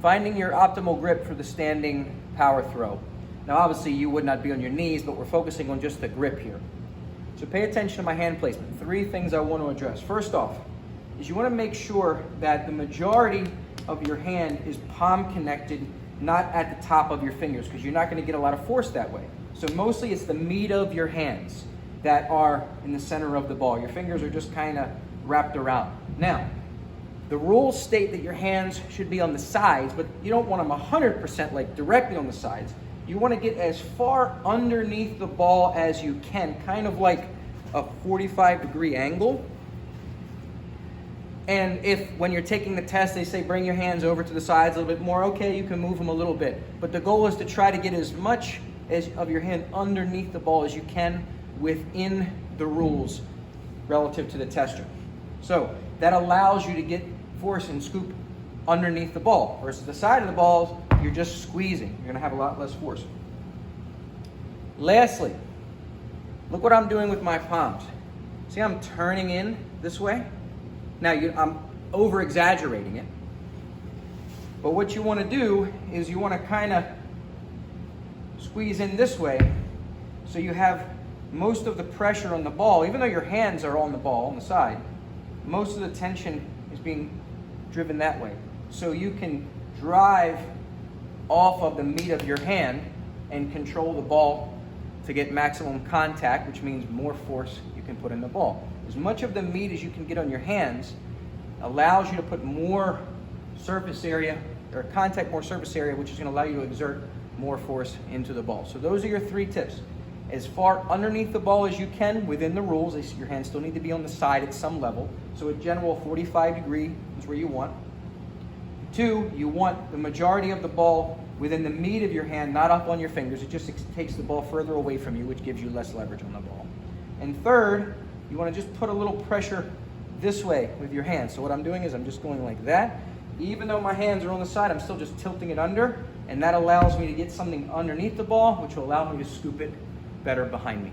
Finding your optimal grip for the standing power throw. Now obviously you would not be on your knees, but we're focusing on just the grip here. So pay attention to my hand placement. 3 things I want to address. First off, is you want to make sure that the majority of your hand is palm connected, not at the top of your fingers, because you're not going to get a lot of force that way. So mostly it's the meat of your hands that are in the center of the ball. Your fingers are just kind of wrapped around. Now, the rules state that your hands should be on the sides, but you don't want them 100% like directly on the sides. You want to get as far underneath the ball as you can, kind of like a 45-degree angle. And if when you're taking the test, they say bring your hands over to the sides a little bit more, okay, you can move them a little bit. But the goal is to try to get as much of your hand underneath the ball as you can within the rules relative to the tester. So that allows you to get force and scoop underneath the ball versus the side of the balls, you're just squeezing. You're gonna have a lot less force. Lastly, look what I'm doing with my palms. See, I'm turning in this way. Now, I'm over-exaggerating it. But what you want to do is you want to kind of squeeze in this way so you have most of the pressure on the ball. Even though your hands are on the ball, on the side, most of the tension is being driven that way. So you can drive off of the meat of your hand and control the ball to get maximum contact, which means more force you can put in the ball. As much of the meat as you can get on your hands allows you to put more surface area, or contact more surface area, which is going to allow you to exert more force into the ball. So those are your 3 tips. As far underneath the ball as you can within the rules. Your hands still need to be on the side at some level. So a general 45-degree is where you want. 2, you want the majority of the ball within the meat of your hand, not up on your fingers. It just takes the ball further away from you, which gives you less leverage on the ball. And 3rd, you want to just put a little pressure this way with your hands. So what I'm doing is I'm just going like that. Even though my hands are on the side, I'm still just tilting it under, and that allows me to get something underneath the ball, which will allow me to scoop it better behind me.